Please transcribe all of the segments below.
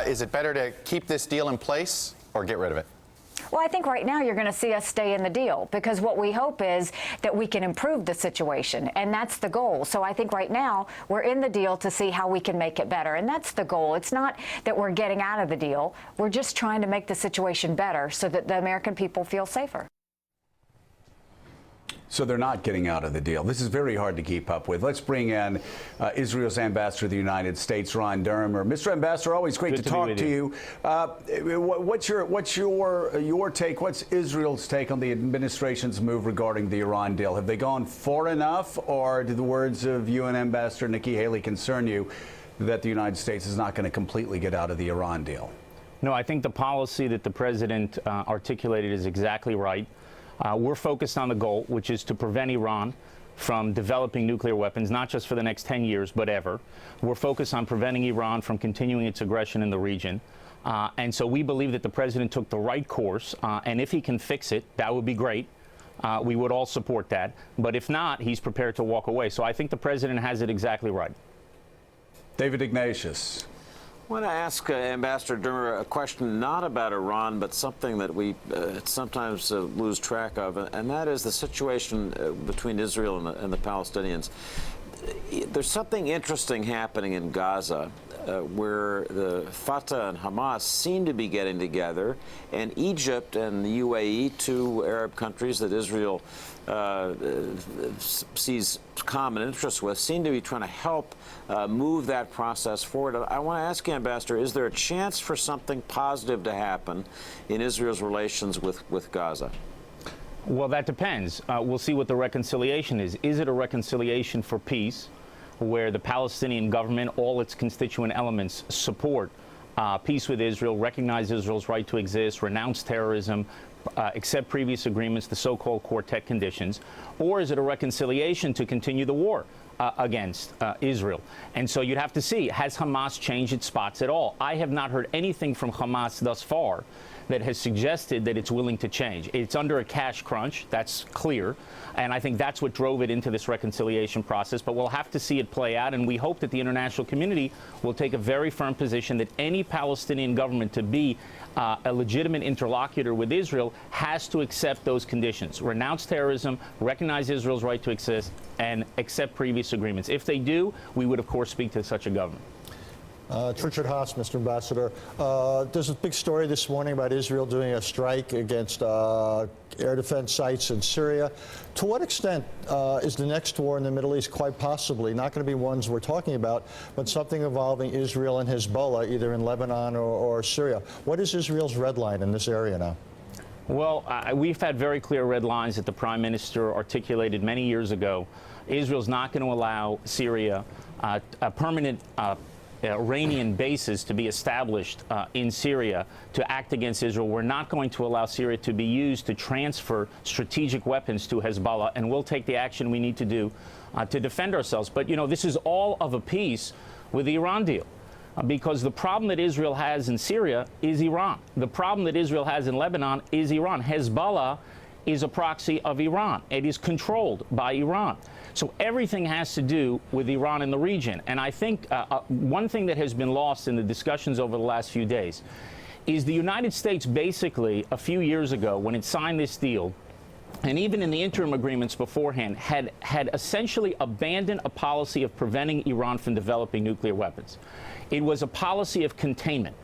Is it better to keep this deal in place or get rid of it? Well, I think right now you're going to see us stay in the deal, because what we hope is that we can improve the situation, and that's the goal. So I think right now we're in the deal to see how we can make it better, and that's the goal. It's not that we're getting out of the deal. We're just trying to make the situation better so that the American people feel safer. So they're not getting out of the deal. This is very hard to keep up with. Let's bring in Israel's ambassador to the United States, Ron Dermer. Mr. Ambassador, always great to talk to you. What's your take? What's Israel's take on the administration's move regarding the Iran deal? Have they gone far enough, or do the words of UN Ambassador Nikki Haley concern you that the United States is not going to completely get out of the Iran deal? No, I think the policy that the president articulated is exactly right. We're focused on the goal, which is to prevent Iran from developing nuclear weapons, not just for the next 10 years, but ever. We're focused on preventing Iran from continuing its aggression in the region. And so we believe that the president took the right course, and if he can fix it, that would be great. We would all support that. But if not, he's prepared to walk away. So I think the president has it exactly right. David Ignatius. I want to ask Ambassador Dermer a question not about Iran, but something that we sometimes lose track of, and that is the situation between Israel and the Palestinians. There's something interesting happening in Gaza where the Fatah and Hamas seem to be getting together, and Egypt and the UAE, two Arab countries that Israel sees common interests with, seem to be trying to help move that process forward. I want to ask you, Ambassador, is there a chance for something positive to happen in Israel's relations with Gaza? Well, that depends. We'll see what the reconciliation is. Is it a reconciliation for peace, where the Palestinian government, all its constituent elements, support peace with Israel, recognize Israel's right to exist, renounce terrorism, accept previous agreements, the so-called quartet conditions? Or is it a reconciliation to continue the war against Israel? And so you'd have to see, has Hamas changed its spots at all? I have not heard anything from Hamas thus far that has suggested that it's willing to change. It's under a cash crunch, that's clear, and I think that's what drove it into this reconciliation process. But we'll have to see it play out, and we hope that the international community will take a very firm position that any Palestinian government to be a legitimate interlocutor with Israel has to accept those conditions, renounce terrorism, recognize Israel's right to exist, and accept previous agreements. If they do, we would, of course, speak to such a government. It's Richard Haas, Mr. Ambassador. There's a big story this morning about Israel doing a strike against air defense sites in Syria. To what extent is the next war in the Middle East quite possibly not going to be ones we're talking about, but something involving Israel and Hezbollah, either in Lebanon or Syria? What is Israel's red line in this area now? Well, we've had very clear red lines that the Prime Minister articulated many years ago. Israel's not going to allow Syria a permanent Iranian bases to be established in Syria to act against Israel. We're not going to allow Syria to be used to transfer strategic weapons to Hezbollah, and we'll take the action we need to do to defend ourselves. But, you know, this is all of a piece with the Iran deal. Because the problem that Israel has in Syria is Iran. The problem that Israel has in Lebanon is Iran. Hezbollah is a proxy of Iran. It is controlled by Iran. So everything has to do with Iran in the region. And I think one thing that has been lost in the discussions over the last few days is the United States basically a few years ago, when it signed this deal, and even in the interim agreements beforehand, had essentially abandoned a policy of preventing Iran from developing nuclear weapons. It was a policy of containment.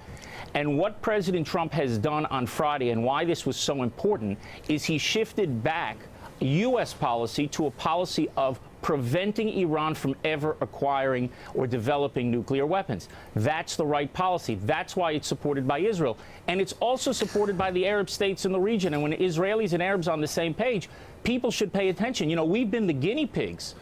And what President Trump has done on Friday, and why this was so important, is he shifted back U.S. policy to a policy of preventing Iran from ever acquiring or developing nuclear weapons. That's the right policy. That's why it's supported by Israel. And it's also supported by the Arab states in the region. And when Israelis and Arabs are on the same page, people should pay attention. You know, we've been the guinea pigs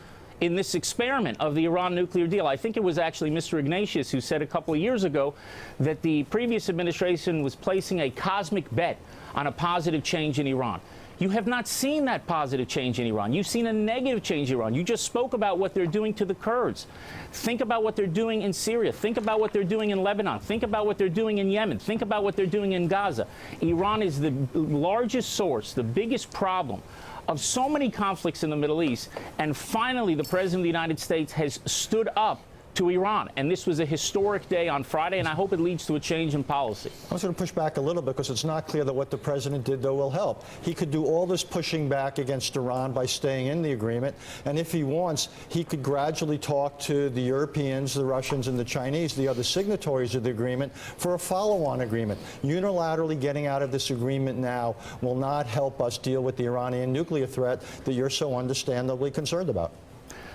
in this experiment of the Iran nuclear deal. I think it was actually Mr. Ignatius who said a couple of years ago that the previous administration was placing a cosmic bet on a positive change in Iran. You have not seen that positive change in Iran. You've seen a negative change in Iran. You just spoke about what they're doing to the Kurds. Think about what they're doing in Syria. Think about what they're doing in Lebanon. Think about what they're doing in Yemen. Think about what they're doing in Gaza. Iran is the largest source, the biggest problem of so many conflicts in the Middle East. And finally, the President of the United States has stood up to Iran. And this was a historic day on Friday, and I hope it leads to a change in policy. I was going to push back a little bit because it's not clear that what the president did, though, will help. He could do all this pushing back against Iran by staying in the agreement, and if he wants, he could gradually talk to the Europeans, the Russians, and the Chinese, the other signatories of the agreement, for a follow-on agreement. Unilaterally getting out of this agreement now will not help us deal with the Iranian nuclear threat that you're so understandably concerned about.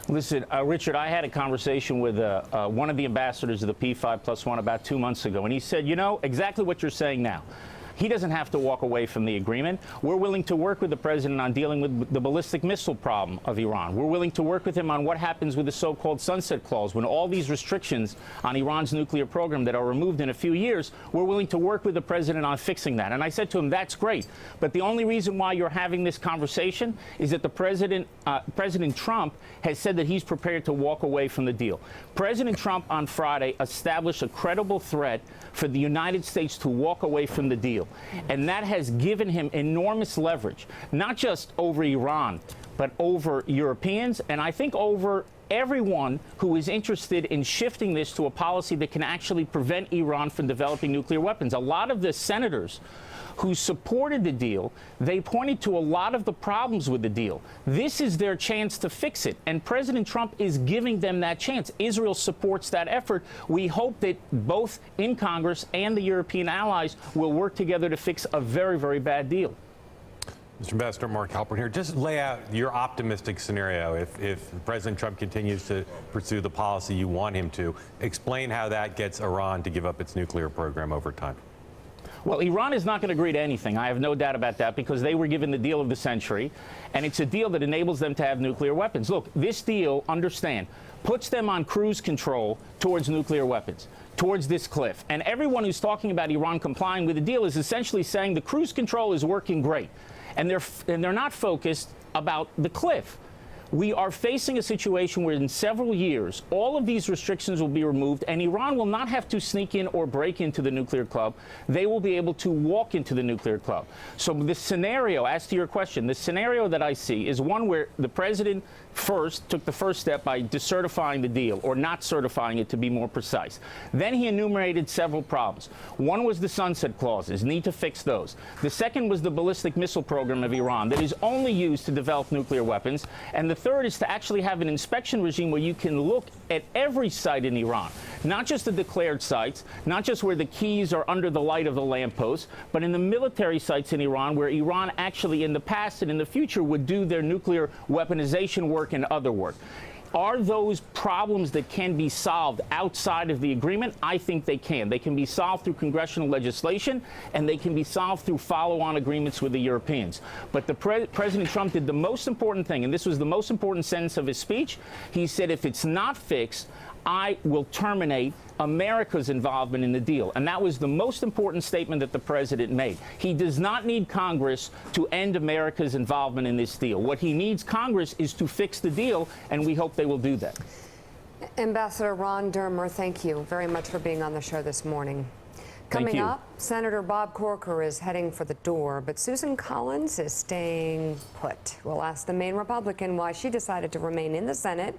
Listen, Richard, I had a conversation with one of the ambassadors of the P5+1 about 2 months ago, and he said, you know, exactly what you're saying now. He doesn't have to walk away from the agreement. We're willing to work with the president on dealing with the ballistic missile problem of Iran. We're willing to work with him on what happens with the so-called sunset clause. When all these restrictions on Iran's nuclear program that are removed in a few years, we're willing to work with the president on fixing that. And I said to him, that's great. But the only reason why you're having this conversation is that the President Trump has said that he's prepared to walk away from the deal. President Trump on Friday established a credible threat for the United States to walk away from the deal. And that has given him enormous leverage, not just over Iran, but over Europeans, and I think over everyone who is interested in shifting this to a policy that can actually prevent Iran from developing nuclear weapons. A lot of the senators who supported the deal, they pointed to a lot of the problems with the deal. This is their chance to fix it, and President Trump is giving them that chance. Israel supports that effort. We hope that both in Congress and the European allies will work together to fix a very, very bad deal. Mr. Ambassador Mark Halpern here, just lay out your optimistic scenario if President Trump continues to pursue the policy you want him to. Explain how that gets Iran to give up its nuclear program over time. Well, Iran is not going to agree to anything. I have no doubt about that, because they were given the deal of the century, and it's a deal that enables them to have nuclear weapons. Look, this deal, understand, puts them on cruise control towards nuclear weapons, towards this cliff. And everyone who's talking about Iran complying with the deal is essentially saying the cruise control is working great, and they're not focused about the cliff. We are facing a situation where in several years, all of these restrictions will be removed, and Iran will not have to sneak in or break into the nuclear club. They will be able to walk into the nuclear club. So the scenario, as to your question, the scenario that I see is one where the president first took the first step by decertifying the deal, or not certifying it, to be more precise. Then he enumerated several problems. One was the sunset clauses, need to fix those. The second was the ballistic missile program of Iran that is only used to develop nuclear weapons. And the third is to actually have an inspection regime where you can look at every site in Iran, not just the declared sites, not just where the keys are under the light of the lamppost, but in the military sites in Iran, where Iran actually in the past and in the future would do their nuclear weaponization work and other work. Are those problems that can be solved outside of the agreement? I think they can. They can be solved through congressional legislation, and they can be solved through follow-on agreements with the Europeans. But President Trump did the most important thing, and this was the most important sentence of his speech. He said, if it's not fixed, I will terminate America's involvement in the deal. And that was the most important statement that the president made. He does not need Congress to end America's involvement in this deal. What he needs Congress is to fix the deal, and we hope they will do that. Ambassador Ron Dermer, thank you very much for being on the show this morning. Coming up, Senator Bob Corker is heading for the door, but Susan Collins is staying put. We'll ask the Maine Republican why she decided to remain in the Senate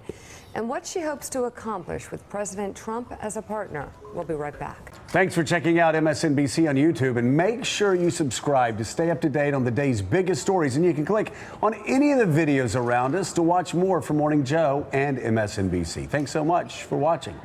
and what she hopes to accomplish with President Trump as a partner. We'll be right back. Thanks for checking out MSNBC on YouTube, and make sure you subscribe to stay up to date on the day's biggest stories. And you can click on any of the videos around us to watch more from Morning Joe and MSNBC. Thanks so much for watching.